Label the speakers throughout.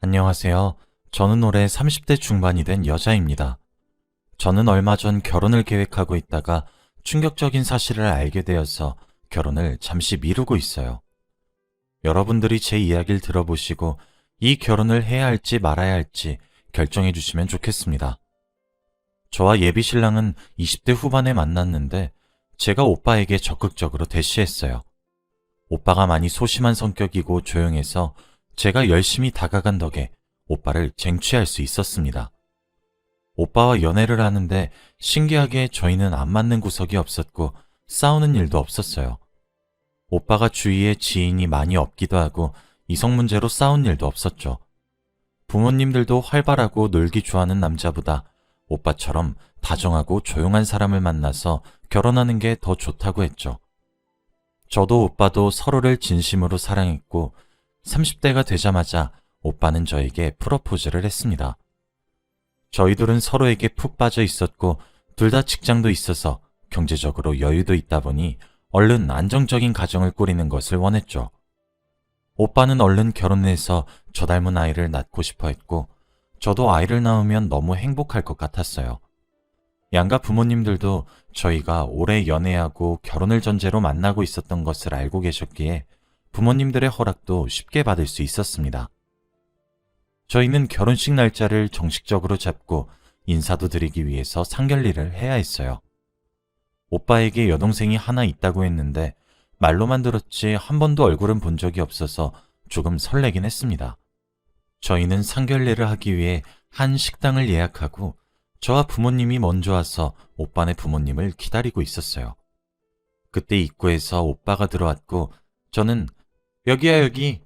Speaker 1: 안녕하세요. 저는 올해 30대 중반이 된 여자입니다. 저는 얼마 전 결혼을 계획하고 있다가 충격적인 사실을 알게 되어서 결혼을 잠시 미루고 있어요. 여러분들이 제 이야기를 들어보시고 이 결혼을 해야 할지 말아야 할지 결정해 주시면 좋겠습니다. 저와 예비 신랑은 20대 후반에 만났는데 제가 오빠에게 적극적으로 대시했어요. 오빠가 많이 소심한 성격이고 조용해서 제가 열심히 다가간 덕에 오빠를 쟁취할 수 있었습니다. 오빠와 연애를 하는데 신기하게 저희는 안 맞는 구석이 없었고 싸우는 일도 없었어요. 오빠가 주위에 지인이 많이 없기도 하고 이성 문제로 싸운 일도 없었죠. 부모님들도 활발하고 놀기 좋아하는 남자보다 오빠처럼 다정하고 조용한 사람을 만나서 결혼하는 게 더 좋다고 했죠. 저도 오빠도 서로를 진심으로 사랑했고 30대가 되자마자 오빠는 저에게 프러포즈를 했습니다. 저희들은 서로에게 푹 빠져 있었고 둘 다 직장도 있어서 경제적으로 여유도 있다 보니 얼른 안정적인 가정을 꾸리는 것을 원했죠. 오빠는 얼른 결혼해서 저 닮은 아이를 낳고 싶어 했고 저도 아이를 낳으면 너무 행복할 것 같았어요. 양가 부모님들도 저희가 오래 연애하고 결혼을 전제로 만나고 있었던 것을 알고 계셨기에 부모님들의 허락도 쉽게 받을 수 있었습니다. 저희는 결혼식 날짜를 정식적으로 잡고 인사도 드리기 위해서 상견례를 해야 했어요. 오빠에게 여동생이 하나 있다고 했는데 말로만 들었지 한 번도 얼굴은 본 적이 없어서 조금 설레긴 했습니다. 저희는 상견례를 하기 위해 한 식당을 예약하고 저와 부모님이 먼저 와서 오빠네 부모님을 기다리고 있었어요. 그때 입구에서 오빠가 들어왔고 저는 여기야 여기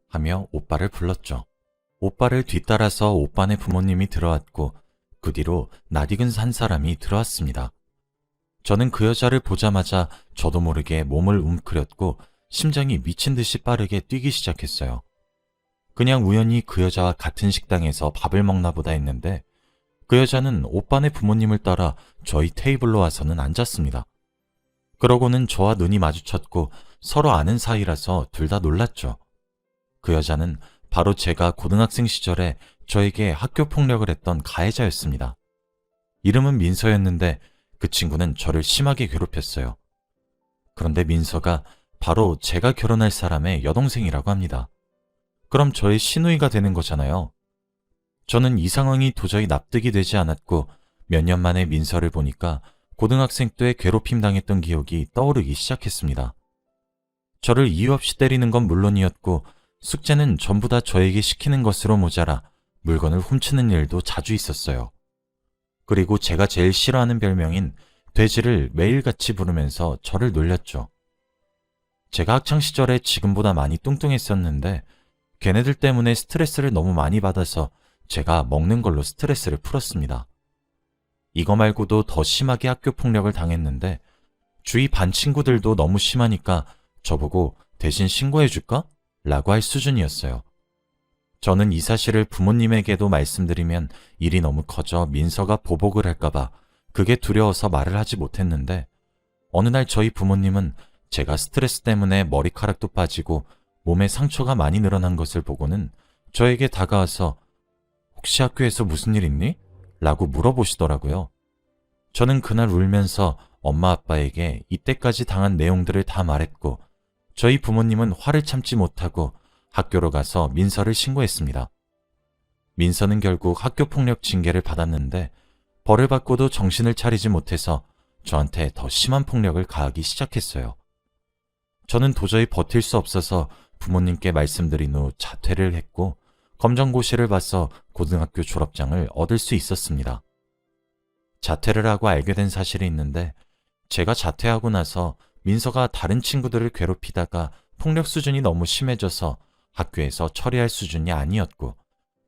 Speaker 1: 하며 오빠를 불렀죠. 오빠를 뒤따라서 오빠네 부모님이 들어왔고 그 뒤로 낯익은 한 사람이 들어왔습니다. 저는 그 여자를 보자마자 저도 모르게 몸을 움크렸고 심장이 미친 듯이 빠르게 뛰기 시작했어요. 그냥 우연히 그 여자와 같은 식당에서 밥을 먹나 보다 했는데 그 여자는 오빠네 부모님을 따라 저희 테이블로 와서는 앉았습니다. 그러고는 저와 눈이 마주쳤고 서로 아는 사이라서 둘 다 놀랐죠. 그 여자는 바로 제가 고등학생 시절에 저에게 학교 폭력을 했던 가해자였습니다. 이름은 민서였는데 그 친구는 저를 심하게 괴롭혔어요. 그런데 민서가 바로 제가 결혼할 사람의 여동생이라고 합니다. 그럼 저의 시누이가 되는 거잖아요. 저는 이 상황이 도저히 납득이 되지 않았고 몇 년 만에 민서를 보니까 고등학생 때 괴롭힘 당했던 기억이 떠오르기 시작했습니다. 저를 이유 없이 때리는 건 물론이었고 숙제는 전부 다 저에게 시키는 것으로 모자라 물건을 훔치는 일도 자주 있었어요. 그리고 제가 제일 싫어하는 별명인 돼지를 매일같이 부르면서 저를 놀렸죠. 제가 학창시절에 지금보다 많이 뚱뚱했었는데 걔네들 때문에 스트레스를 너무 많이 받아서 제가 먹는 걸로 스트레스를 풀었습니다. 이거 말고도 더 심하게 학교 폭력을 당했는데 주위 반 친구들도 너무 심하니까 저보고 대신 신고해줄까? 라고 할 수준이었어요. 저는 이 사실을 부모님에게도 말씀드리면 일이 너무 커져 민서가 보복을 할까봐 그게 두려워서 말을 하지 못했는데 어느 날 저희 부모님은 제가 스트레스 때문에 머리카락도 빠지고 몸에 상처가 많이 늘어난 것을 보고는 저에게 다가와서 혹시 학교에서 무슨 일 있니? 라고 물어보시더라고요. 저는 그날 울면서 엄마 아빠에게 이때까지 당한 내용들을 다 말했고 저희 부모님은 화를 참지 못하고 학교로 가서 민서를 신고했습니다. 민서는 결국 학교폭력 징계를 받았는데 벌을 받고도 정신을 차리지 못해서 저한테 더 심한 폭력을 가하기 시작했어요. 저는 도저히 버틸 수 없어서 부모님께 말씀드린 후 자퇴를 했고 검정고시를 봐서 고등학교 졸업장을 얻을 수 있었습니다. 자퇴를 하고 알게 된 사실이 있는데 제가 자퇴하고 나서 민서가 다른 친구들을 괴롭히다가 폭력 수준이 너무 심해져서 학교에서 처리할 수준이 아니었고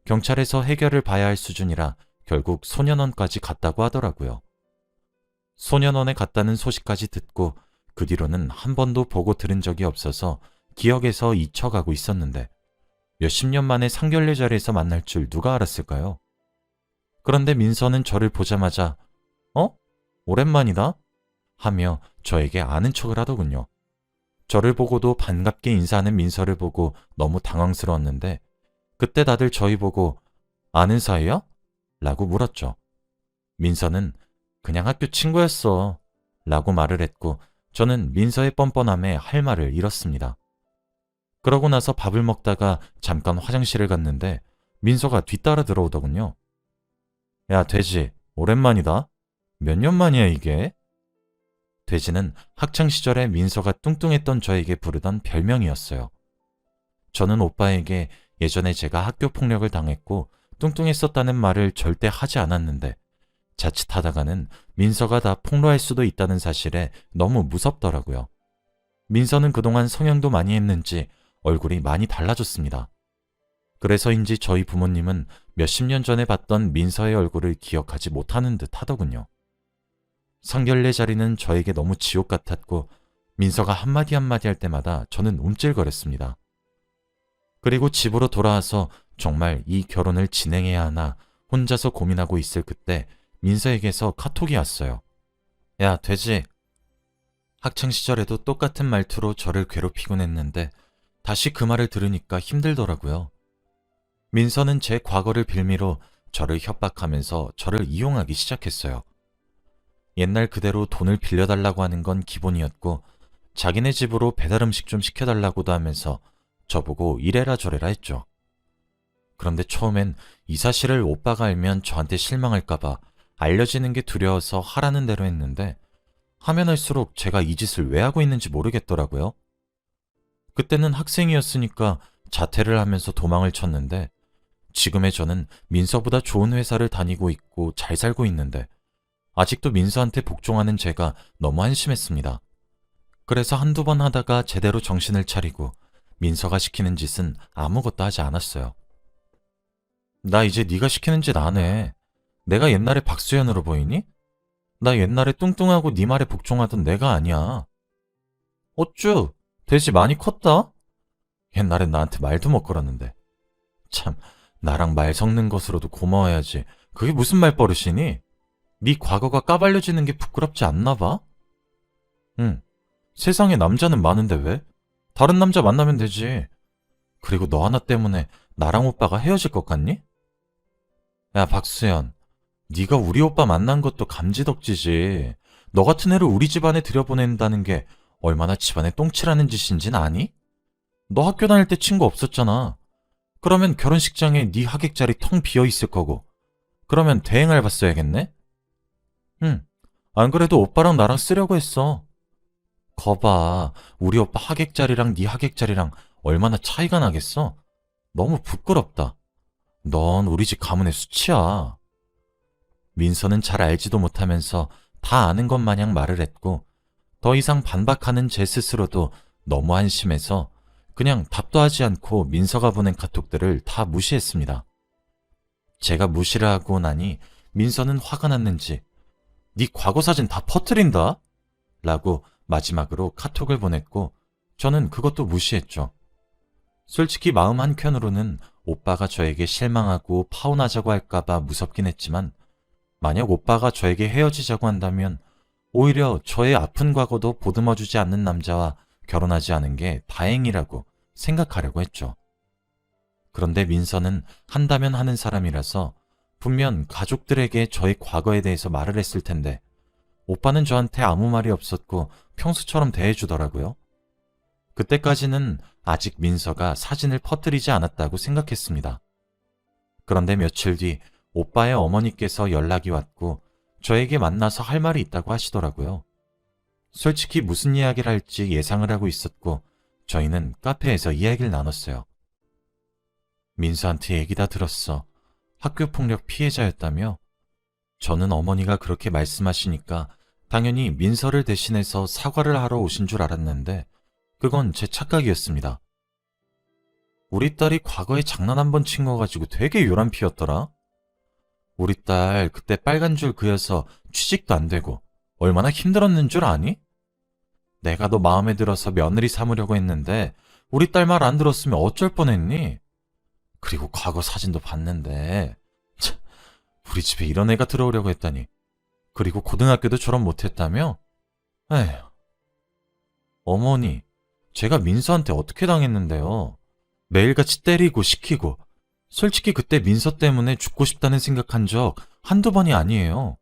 Speaker 1: 경찰에서 해결을 봐야 할 수준이라 결국 소년원까지 갔다고 하더라고요. 소년원에 갔다는 소식까지 듣고 그 뒤로는 한 번도 보고 들은 적이 없어서 기억에서 잊혀가고 있었는데 몇십 년 만에 상견례 자리에서 만날 줄 누가 알았을까요? 그런데 민서는 저를 보자마자 오랜만이다? 하며 저에게 아는 척을 하더군요. 저를 보고도 반갑게 인사하는 민서를 보고 너무 당황스러웠는데 그때 다들 저희 보고 아는 사이야? 라고 물었죠. 민서는 그냥 학교 친구였어 라고 말을 했고 저는 민서의 뻔뻔함에 할 말을 잃었습니다. 그러고 나서 밥을 먹다가 잠깐 화장실을 갔는데 민서가 뒤따라 들어오더군요. 야, 돼지, 오랜만이다. 몇 년 만이야, 이게? 돼지는 학창시절에 민서가 뚱뚱했던 저에게 부르던 별명이었어요. 저는 오빠에게 예전에 제가 학교 폭력을 당했고 뚱뚱했었다는 말을 절대 하지 않았는데 자칫하다가는 민서가 다 폭로할 수도 있다는 사실에 너무 무섭더라고요. 민서는 그동안 성형도 많이 했는지 얼굴이 많이 달라졌습니다. 그래서인지 저희 부모님은 몇십 년 전에 봤던 민서의 얼굴을 기억하지 못하는 듯 하더군요. 상견례 자리는 저에게 너무 지옥 같았고 민서가 한마디 한마디 할 때마다 저는 움찔거렸습니다. 그리고 집으로 돌아와서 정말 이 결혼을 진행해야 하나 혼자서 고민하고 있을 그때 민서에게서 카톡이 왔어요. 야, 돼지. 학창시절에도 똑같은 말투로 저를 괴롭히곤 했는데 다시 그 말을 들으니까 힘들더라고요. 민서는 제 과거를 빌미로 저를 협박하면서 저를 이용하기 시작했어요. 옛날 그대로 돈을 빌려달라고 하는 건 기본이었고 자기네 집으로 배달음식 좀 시켜달라고도 하면서 저보고 이래라 저래라 했죠. 그런데 처음엔 이 사실을 오빠가 알면 저한테 실망할까봐 알려지는 게 두려워서 하라는 대로 했는데 하면 할수록 제가 이 짓을 왜 하고 있는지 모르겠더라고요. 그때는 학생이었으니까 자퇴를 하면서 도망을 쳤는데 지금의 저는 민서보다 좋은 회사를 다니고 있고 잘 살고 있는데 아직도 민서한테 복종하는 제가 너무 한심했습니다. 그래서 한두 번 하다가 제대로 정신을 차리고 민서가 시키는 짓은 아무것도 하지 않았어요. 나 이제 네가 시키는 짓 안 해. 내가 옛날에 박수현으로 보이니? 나 옛날에 뚱뚱하고 네 말에 복종하던 내가 아니야. 어쭈, 돼지 많이 컸다? 옛날엔 나한테 말도 못 걸었는데. 참, 나랑 말 섞는 것으로도 고마워야지. 그게 무슨 말버릇이니? 네 과거가 까발려지는 게 부끄럽지 않나 봐? 응, 세상에 남자는 많은데 왜? 다른 남자 만나면 되지. 그리고 너 하나 때문에 나랑 오빠가 헤어질 것 같니? 야, 박수현. 네가 우리 오빠 만난 것도 감지덕지지. 너 같은 애를 우리 집안에 들여보낸다는 게 얼마나 집안에 똥칠하는 짓인진 아니? 너 학교 다닐 때 친구 없었잖아. 그러면 결혼식장에 네 하객 자리 텅 비어 있을 거고. 그러면 대행알바 써야겠네? 응. 안 그래도 오빠랑 나랑 쓰려고 했어. 거봐. 우리 오빠 하객 자리랑 네 하객 자리랑 얼마나 차이가 나겠어? 너무 부끄럽다. 넌 우리 집 가문의 수치야. 민서는 잘 알지도 못하면서 다 아는 것 마냥 말을 했고 더 이상 반박하는 제 스스로도 너무 한심해서 그냥 답도 하지 않고 민서가 보낸 카톡들을 다 무시했습니다. 제가 무시를 하고 나니 민서는 화가 났는지 네 과거 사진 다 퍼뜨린다? 라고 마지막으로 카톡을 보냈고 저는 그것도 무시했죠. 솔직히 마음 한켠으로는 오빠가 저에게 실망하고 파혼하자고 할까봐 무섭긴 했지만 만약 오빠가 저에게 헤어지자고 한다면 오히려 저의 아픈 과거도 보듬어주지 않는 남자와 결혼하지 않은 게 다행이라고 생각하려고 했죠. 그런데 민서는 한다면 하는 사람이라서 분명 가족들에게 저의 과거에 대해서 말을 했을 텐데 오빠는 저한테 아무 말이 없었고 평소처럼 대해주더라고요. 그때까지는 아직 민서가 사진을 퍼뜨리지 않았다고 생각했습니다. 그런데 며칠 뒤 오빠의 어머니께서 연락이 왔고 저에게 만나서 할 말이 있다고 하시더라고요. 솔직히 무슨 이야기를 할지 예상을 하고 있었고 저희는 카페에서 이야기를 나눴어요. 민서한테 얘기 다 들었어. 학교폭력 피해자였다며? 저는 어머니가 그렇게 말씀하시니까 당연히 민서를 대신해서 사과를 하러 오신 줄 알았는데 그건 제 착각이었습니다. 우리 딸이 과거에 장난 한 번 친 거 가지고 되게 요란 피였더라. 우리 딸 그때 빨간 줄 그여서 취직도 안 되고 얼마나 힘들었는 줄 아니? 내가 너 마음에 들어서 며느리 삼으려고 했는데 우리 딸 말 안 들었으면 어쩔 뻔했니? 그리고 과거 사진도 봤는데 참, 우리 집에 이런 애가 들어오려고 했다니. 그리고 고등학교도 졸업 못했다며? 에휴. 어머니, 제가 민서한테 어떻게 당했는데요? 매일같이 때리고 시키고 솔직히 그때 민서 때문에 죽고 싶다는 생각한 적 한두 번이 아니에요.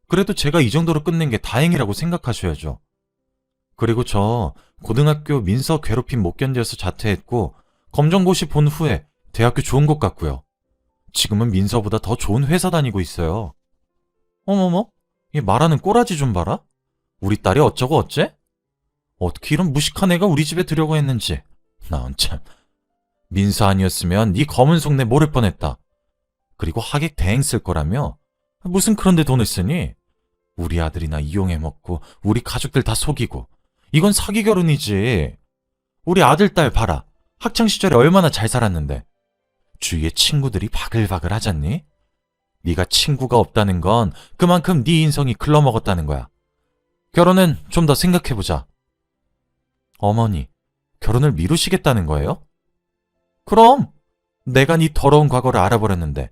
Speaker 1: 그래도 제가 이 정도로 끝낸 게 다행이라고 생각하셔야죠. 그리고 저 고등학교 민서 괴롭힘 못 견뎌서 자퇴했고 검정고시 본 후에 대학교 좋은 곳 갔고요. 지금은 민서보다 더 좋은 회사 다니고 있어요. 어머머? 이 말하는 꼬라지 좀 봐라. 우리 딸이 어쩌고 어째? 어떻게 이런 무식한 애가 우리 집에 들여고 했는지. 난 참. 민서 아니었으면 네 검은 속내 모를 뻔했다. 그리고 하객 대행 쓸 거라며? 무슨 그런데 돈을 쓰니? 우리 아들이나 이용해 먹고 우리 가족들 다 속이고. 이건 사기 결혼이지. 우리 아들 딸 봐라. 학창 시절에 얼마나 잘 살았는데. 주위에 친구들이 바글바글 하잖니? 네가 친구가 없다는 건 그만큼 네 인성이 글러먹었다는 거야. 결혼은 좀 더 생각해보자. 어머니, 결혼을 미루시겠다는 거예요? 그럼 내가 네 더러운 과거를 알아버렸는데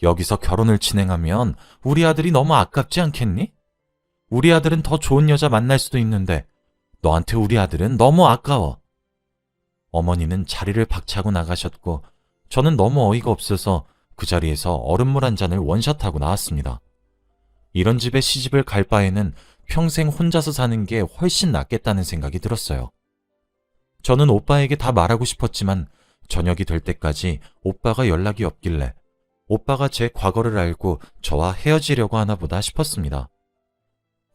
Speaker 1: 여기서 결혼을 진행하면 우리 아들이 너무 아깝지 않겠니? 우리 아들은 더 좋은 여자 만날 수도 있는데 너한테 우리 아들은 너무 아까워. 어머니는 자리를 박차고 나가셨고 저는 너무 어이가 없어서 그 자리에서 얼음물 한 잔을 원샷하고 나왔습니다. 이런 집에 시집을 갈 바에는 평생 혼자서 사는 게 훨씬 낫겠다는 생각이 들었어요. 저는 오빠에게 다 말하고 싶었지만 저녁이 될 때까지 오빠가 연락이 없길래 오빠가 제 과거를 알고 저와 헤어지려고 하나 보다 싶었습니다.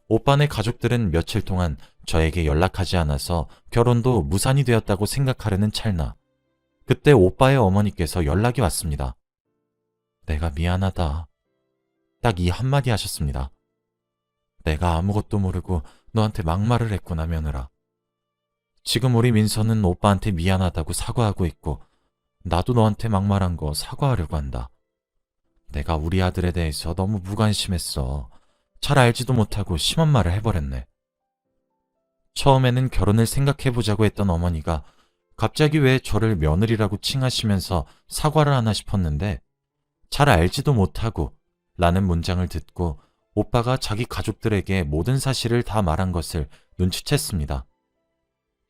Speaker 1: 오빠네 가족들은 며칠 동안 저에게 연락하지 않아서 결혼도 무산이 되었다고 생각하려는 찰나 그때 오빠의 어머니께서 연락이 왔습니다. 내가 미안하다. 딱 이 한마디 하셨습니다. 내가 아무것도 모르고 너한테 막말을 했구나 며느라. 지금 우리 민서는 오빠한테 미안하다고 사과하고 있고 나도 너한테 막말한 거 사과하려고 한다. 내가 우리 아들에 대해서 너무 무관심했어. 잘 알지도 못하고 심한 말을 해버렸네. 처음에는 결혼을 생각해보자고 했던 어머니가 갑자기 왜 저를 며느리라고 칭하시면서 사과를 하나 싶었는데 잘 알지도 못하고 라는 문장을 듣고 오빠가 자기 가족들에게 모든 사실을 다 말한 것을 눈치챘습니다.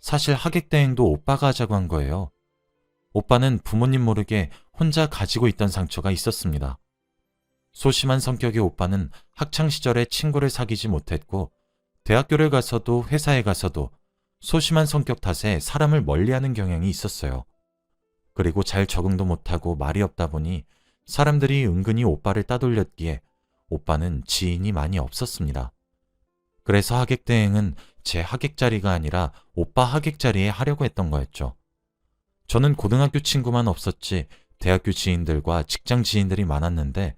Speaker 1: 사실 하객대행도 오빠가 하자고 한 거예요. 오빠는 부모님 모르게 혼자 가지고 있던 상처가 있었습니다. 소심한 성격의 오빠는 학창시절에 친구를 사귀지 못했고 대학교를 가서도 회사에 가서도 소심한 성격 탓에 사람을 멀리하는 경향이 있었어요. 그리고 잘 적응도 못하고 말이 없다 보니 사람들이 은근히 오빠를 따돌렸기에 오빠는 지인이 많이 없었습니다. 그래서 하객대행은 제 하객자리가 아니라 오빠 하객자리에 하려고 했던 거였죠. 저는 고등학교 친구만 없었지 대학교 지인들과 직장 지인들이 많았는데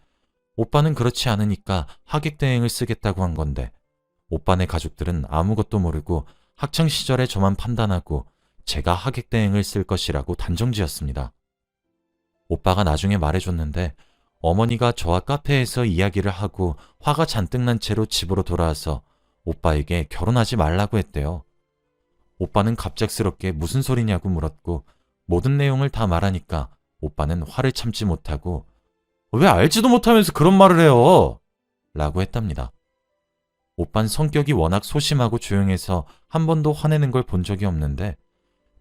Speaker 1: 오빠는 그렇지 않으니까 하객대행을 쓰겠다고 한 건데 오빠네 가족들은 아무것도 모르고 학창시절에 저만 판단하고 제가 하객대행을 쓸 것이라고 단정지었습니다. 오빠가 나중에 말해줬는데 어머니가 저와 카페에서 이야기를 하고 화가 잔뜩 난 채로 집으로 돌아와서 오빠에게 결혼하지 말라고 했대요. 오빠는 갑작스럽게 무슨 소리냐고 물었고 모든 내용을 다 말하니까 오빠는 화를 참지 못하고 왜 알지도 못하면서 그런 말을 해요? 라고 했답니다. 오빤 성격이 워낙 소심하고 조용해서 한 번도 화내는 걸 본 적이 없는데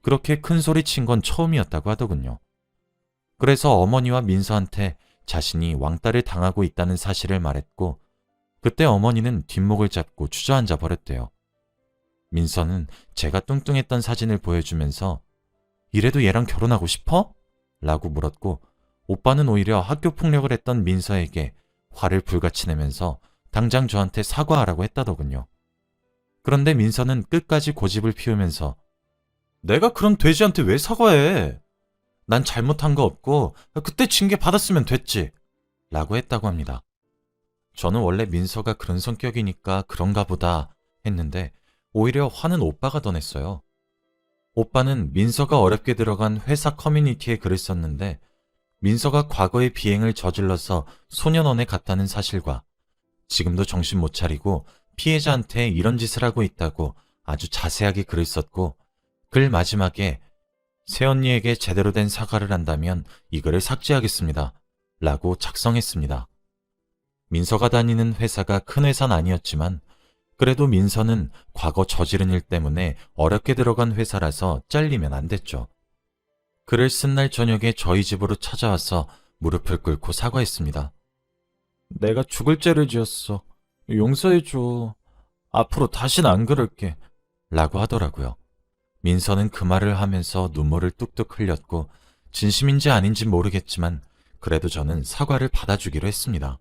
Speaker 1: 그렇게 큰 소리 친 건 처음이었다고 하더군요. 그래서 어머니와 민서한테 자신이 왕따를 당하고 있다는 사실을 말했고 그때 어머니는 뒷목을 잡고 주저앉아 버렸대요. 민서는 제가 뚱뚱했던 사진을 보여주면서 이래도 얘랑 결혼하고 싶어? 라고 물었고 오빠는 오히려 학교 폭력을 했던 민서에게 화를 불같이 내면서 당장 저한테 사과하라고 했다더군요. 그런데 민서는 끝까지 고집을 피우면서 내가 그런 돼지한테 왜 사과해? 난 잘못한 거 없고 그때 징계 받았으면 됐지. 라고 했다고 합니다. 저는 원래 민서가 그런 성격이니까 그런가 보다 했는데 오히려 화는 오빠가 더 냈어요. 오빠는 민서가 어렵게 들어간 회사 커뮤니티에 글을 썼는데 민서가 과거에 비행을 저질러서 소년원에 갔다는 사실과 지금도 정신 못 차리고 피해자한테 이런 짓을 하고 있다고 아주 자세하게 글을 썼고 글 마지막에 새언니에게 제대로 된 사과를 한다면 이 글을 삭제하겠습니다. 라고 작성했습니다. 민서가 다니는 회사가 큰 회사는 아니었지만 그래도 민서는 과거 저지른 일 때문에 어렵게 들어간 회사라서 잘리면 안 됐죠. 글을 쓴 날 저녁에 저희 집으로 찾아와서 무릎을 꿇고 사과했습니다. 내가 죽을 죄를 지었어. 용서해줘. 앞으로 다신 안 그럴게. 라고 하더라고요. 민서는 그 말을 하면서 눈물을 뚝뚝 흘렸고 진심인지 아닌지 모르겠지만 그래도 저는 사과를 받아주기로 했습니다.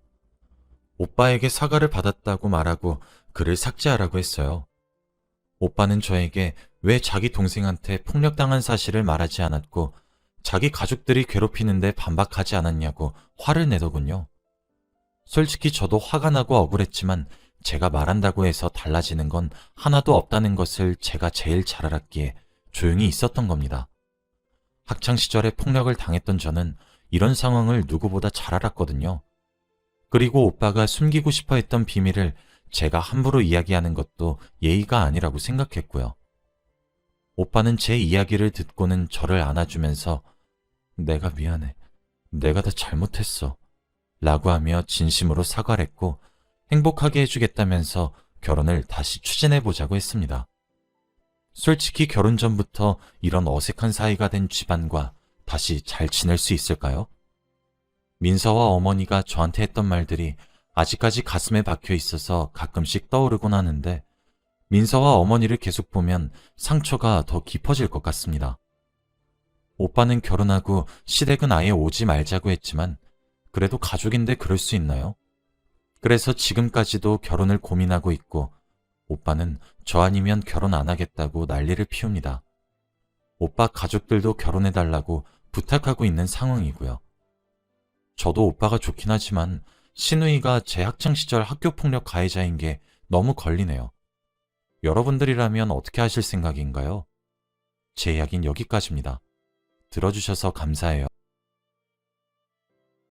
Speaker 1: 오빠에게 사과를 받았다고 말하고 글을 삭제하라고 했어요. 오빠는 저에게 왜 자기 동생한테 폭력당한 사실을 말하지 않았고 자기 가족들이 괴롭히는데 반박하지 않았냐고 화를 내더군요. 솔직히 저도 화가 나고 억울했지만 제가 말한다고 해서 달라지는 건 하나도 없다는 것을 제가 제일 잘 알았기에 조용히 있었던 겁니다. 학창시절에 폭력을 당했던 저는 이런 상황을 누구보다 잘 알았거든요. 그리고 오빠가 숨기고 싶어 했던 비밀을 제가 함부로 이야기하는 것도 예의가 아니라고 생각했고요. 오빠는 제 이야기를 듣고는 저를 안아주면서 내가 미안해. 내가 다 잘못했어. 라고 하며 진심으로 사과를 했고 행복하게 해주겠다면서 결혼을 다시 추진해보자고 했습니다. 솔직히 결혼 전부터 이런 어색한 사이가 된 집안과 다시 잘 지낼 수 있을까요? 민서와 어머니가 저한테 했던 말들이 아직까지 가슴에 박혀 있어서 가끔씩 떠오르곤 하는데 민서와 어머니를 계속 보면 상처가 더 깊어질 것 같습니다. 오빠는 결혼하고 시댁은 아예 오지 말자고 했지만 그래도 가족인데 그럴 수 있나요? 그래서 지금까지도 결혼을 고민하고 있고 오빠는 저 아니면 결혼 안 하겠다고 난리를 피웁니다. 오빠 가족들도 결혼해달라고 부탁하고 있는 상황이고요. 저도 오빠가 좋긴 하지만 신우이가 제 학창시절 학교폭력 가해자인 게 너무 걸리네요. 여러분들이라면 어떻게 하실 생각인가요? 제 이야기는 여기까지입니다. 들어주셔서 감사해요.